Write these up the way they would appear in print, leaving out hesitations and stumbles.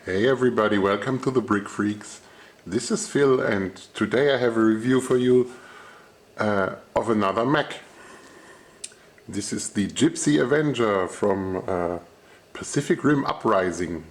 Hey everybody, welcome to the Brick Freaks. This is Phil and today I have a review for you of another Mac. This is the Gypsy Avenger from Pacific Rim Uprising.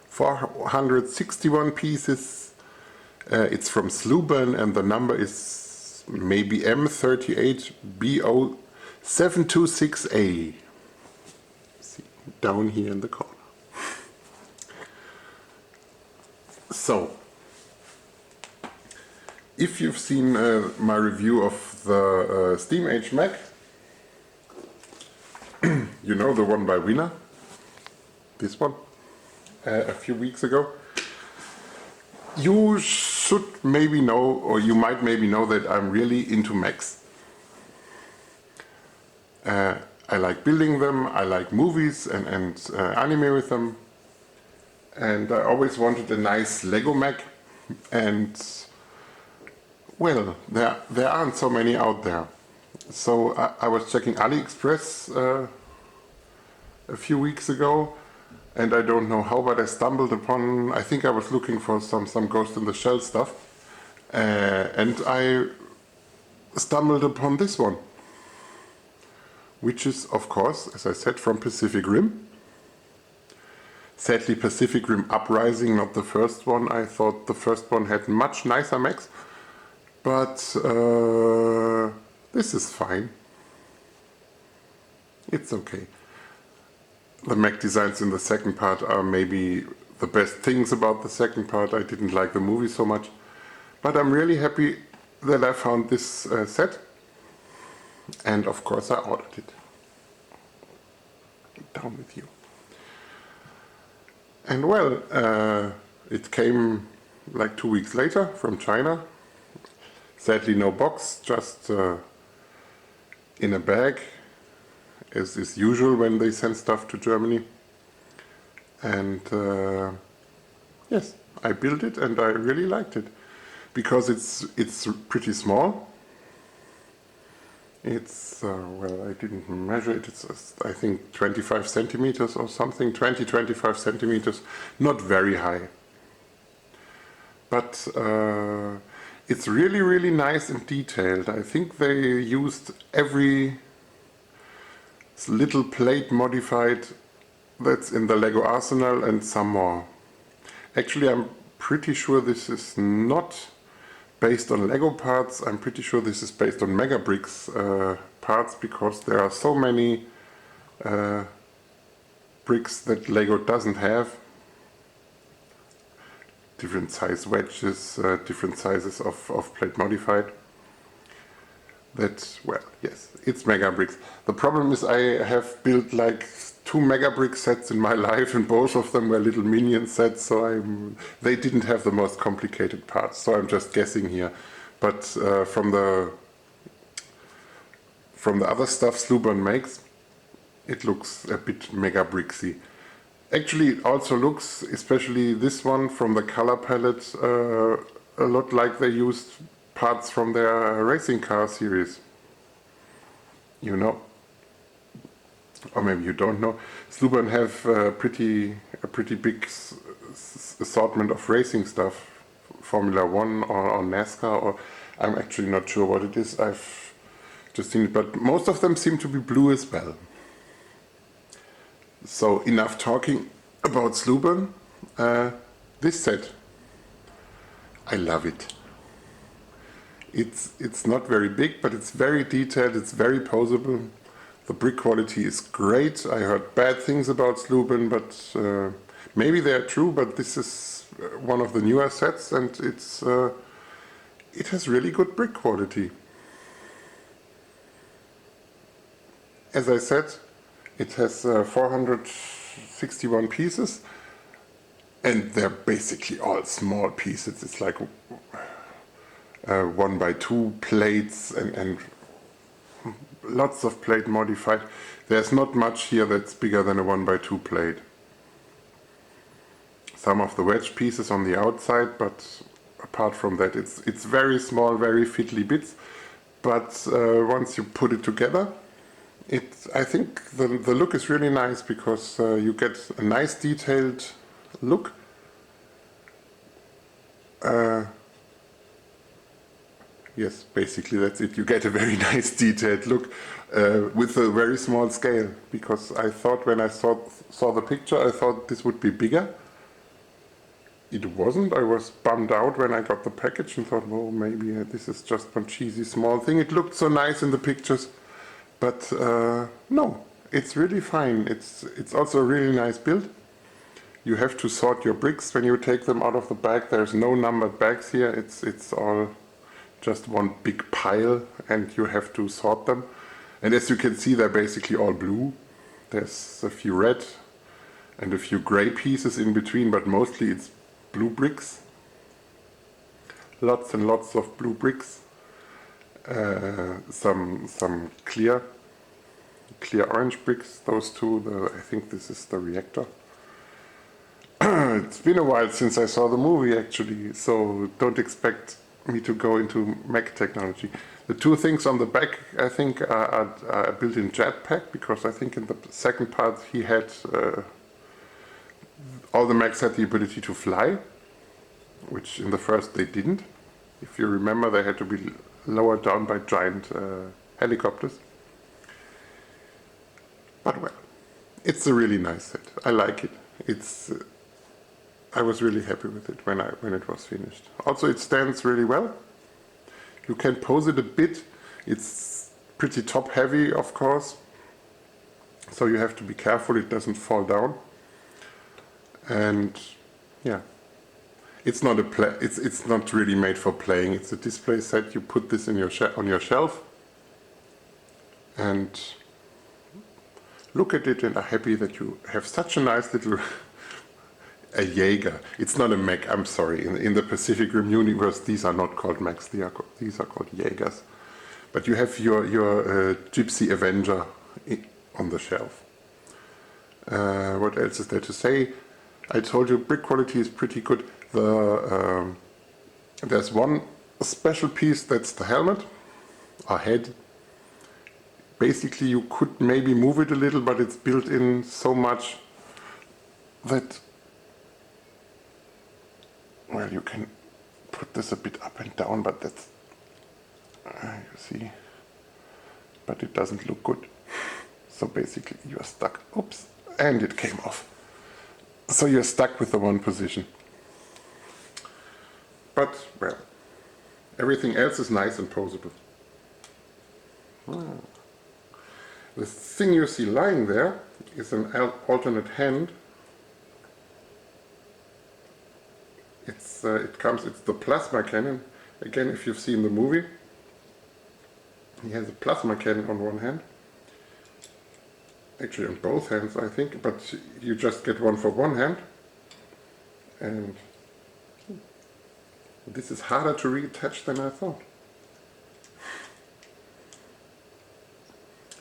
461 pieces. It's from Sluban and the number is maybe M38 B0726A. See, down here in the corner. So, if you've seen my review of the Steam Age Mac, you know the one by Wiener, this one, a few weeks ago, you should maybe know, or you might maybe know that I'm really into Macs. I like building them, I like movies and anime with them. And I always wanted a nice Lego Mac, and well, there aren't so many out there. So I was checking AliExpress a few weeks ago, and I don't know how, but I stumbled upon, I think I was looking for some Ghost in the Shell stuff, and I stumbled upon this one, which is, of course, as I said, from Pacific Rim. Sadly, Pacific Rim Uprising, not the first one. I thought the first one had much nicer Macs, but this is fine. It's okay. The Mac designs in the second part are maybe the best things about the second part. I didn't like the movie so much, but I'm really happy that I found this set, and of course I ordered it. Down with you. And well, it came like 2 weeks later from China. Sadly no box, just in a bag, as is usual when they send stuff to Germany. And yes, I built it and I really liked it. Because it's pretty small. It's, well, I didn't measure it, it's I think 25 centimeters or something, 20-25 centimeters, not very high. But it's really, really nice and detailed. I think they used every little plate modified that's in the Lego arsenal and some more. Actually, I'm pretty sure this is not based on Lego parts. I'm pretty sure this is based on Mega Bricks parts, because there are so many bricks that Lego doesn't have. Different size wedges, different sizes of plate modified. That, well, yes, it's Mega Bricks. The problem is I have built like 2 Mega Brick sets in my life, and both of them were little minion sets, so they didn't have the most complicated parts, so I'm just guessing here. But from the other stuff Sluban makes, it looks a bit Mega Bricksy. Actually, it also looks, especially this one from the color palette, a lot like they used parts from their racing car series. You know. Or maybe you don't know. Sluban have a pretty big assortment of racing stuff, Formula 1 or NASCAR, or I'm actually not sure what it is. I've just seen it, but most of them seem to be blue as well. So enough talking about Sluban. This set, I love it. It's not very big, but it's very detailed. It's very posable. The brick quality is great. I heard bad things about Sluban, but maybe they're true, but this is one of the newer sets, and it has really good brick quality. As I said, it has 461 pieces, and they're basically all small pieces. It's like 1x2 plates and lots of plate modified. There's not much here that's bigger than a 1x2 plate. Some of the wedge pieces on the outside, but apart from that, it's very small, very fiddly bits. But once you put it together, I think the look is really nice, because you get a nice detailed look. Yes, basically that's it. You get a very nice detailed look with a very small scale, because I thought when I saw the picture, I thought this would be bigger. It wasn't. I was bummed out when I got the package and thought, well, maybe this is just one cheesy small thing. It looked so nice in the pictures, but no, it's really fine. It's also a really nice build. You have to sort your bricks when you take them out of the bag. There's no numbered bags here. It's all just one big pile, and you have to sort them. And as you can see, they're basically all blue. There's a few red and a few gray pieces in between, but mostly it's blue bricks. Lots and lots of blue bricks. Some clear orange bricks. Those two. I think this is the Reactor. It's been a while since I saw the movie, actually, so don't expect me to go into mech technology. The two things on the back, I think, are built in jetpack, because I think in the second part he had all the mechs had the ability to fly, which in the first they didn't. If you remember, they had to be lowered down by giant helicopters. But well, it's a really nice set. I like it. I was really happy with it when it was finished. Also, it stands really well. You can pose it a bit. It's pretty top heavy, of course, so you have to be careful it doesn't fall down. And yeah, it's not it's not really made for playing. It's a display set. You put this in on your shelf and look at it and are happy that you have such a nice little a Jaeger. It's not a mech, I'm sorry. In the Pacific Rim universe, these are not called mechs, these are called Jaegers. But you have your Gypsy Avenger on the shelf. What else is there to say? I told you brick quality is pretty good. There's one special piece, that's the helmet, or head. Basically, you could maybe move it a little, but it's built in so much that, well, you can put this a bit up and down, but that's, you see, but it doesn't look good. So basically you're stuck. Oops, and it came off. So you're stuck with the one position. But, well, everything else is nice and posable. The thing you see lying there is an alternate hand. It's the plasma cannon. Again, if you've seen the movie, he has a plasma cannon on one hand. Actually on both hands, I think, but you just get one for one hand. And this is harder to reattach than I thought.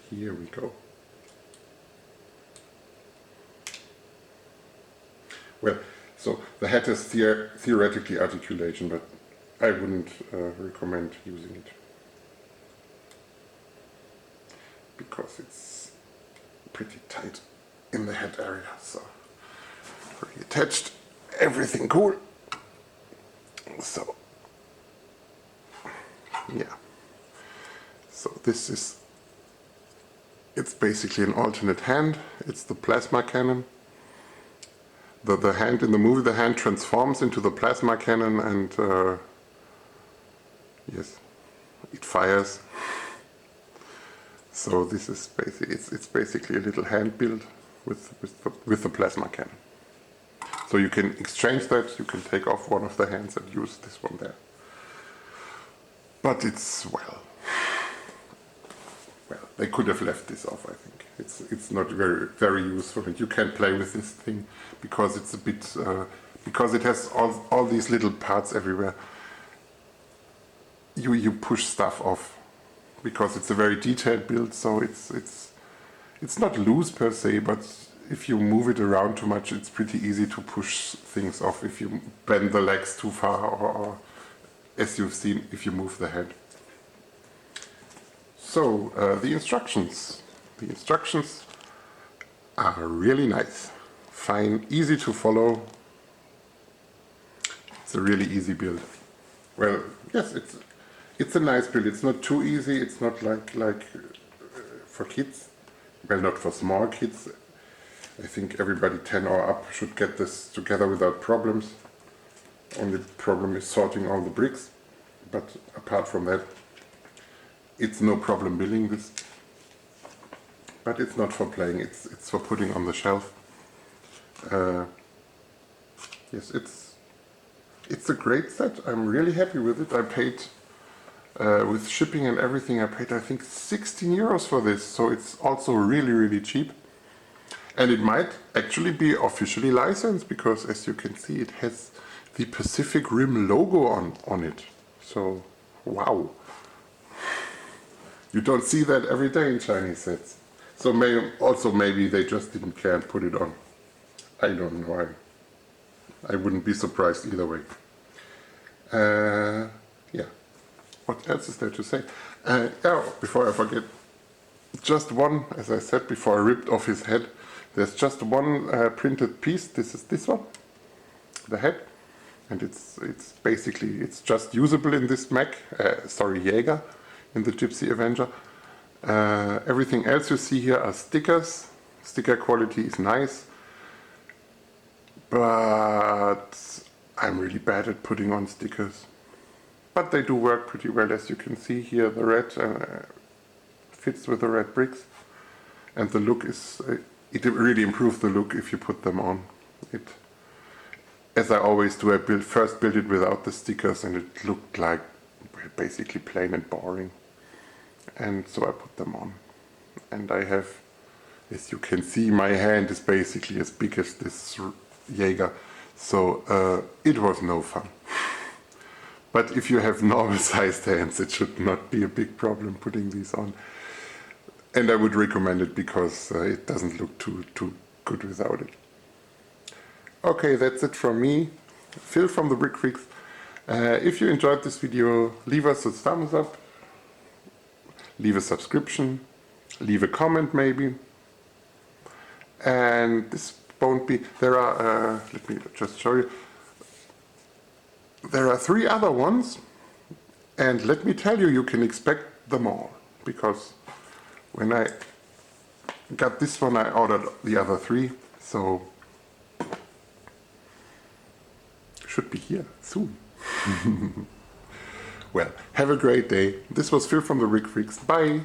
Here we go. Well, so the head is theoretically articulation, but I wouldn't recommend using it, because it's pretty tight in the head area. So reattached, everything cool. So yeah, so this is, it's basically an alternate hand. It's the plasma cannon. The hand in the movie, the hand transforms into the plasma cannon, and yes, it fires. So this is basically, it's basically a little hand build with the plasma cannon. So you can exchange that. You can take off one of the hands and use this one there. But it's, well, they could have left this off, I think. It's not very useful, and you can't play with this thing because it's a bit because it has all these little parts everywhere. You push stuff off because it's a very detailed build, so it's not loose per se, but if you move it around too much, it's pretty easy to push things off if you bend the legs too far, or as you've seen, if you move the head. So the instructions. The instructions are really nice, fine, easy to follow. It's a really easy build. Well, yes, it's a nice build. It's not too easy. It's not like for kids. Well, not for small kids. I think everybody 10 or up should get this together without problems. Only problem is sorting all the bricks. But apart from that, it's no problem building this. But it's not for playing. It's for putting on the shelf. Yes, it's a great set. I'm really happy with it. I paid, with shipping and everything, I paid I think 16 euros for this. So it's also really, really cheap. And it might actually be officially licensed because, as you can see, it has the Pacific Rim logo on it. So, wow. You don't see that every day in Chinese sets. So maybe they just didn't care and put it on. I don't know. I wouldn't be surprised either way. Yeah. What else is there to say? Before I forget, just one, as I said before I ripped off his head, there's just one printed piece. This is this one, the head. And it's basically, it's just usable in this mech, Jaeger, in the Gypsy Avenger. Everything else you see here are stickers. Sticker quality is nice. But I'm really bad at putting on stickers. But they do work pretty well, as you can see here. The red fits with the red bricks. And the look is, it really improves the look if you put them on. As I always do, I first built it without the stickers and it looked like basically plain and boring. And so I put them on. And I have, as you can see, my hand is basically as big as this Jaeger. So it was no fun. But if you have normal sized hands, it should not be a big problem putting these on. And I would recommend it because it doesn't look too good without it. Okay, that's it from me, Phil from the Brick Freaks. If you enjoyed this video, leave us a thumbs up, leave a subscription, leave a comment maybe. And this won't be, there are, let me just show you. There are 3 other ones, and let me tell you, you can expect them all, because when I got this one, I ordered the other 3, so should be here soon. Well, have a great day. This was Phil from the Brick Freaks. Bye!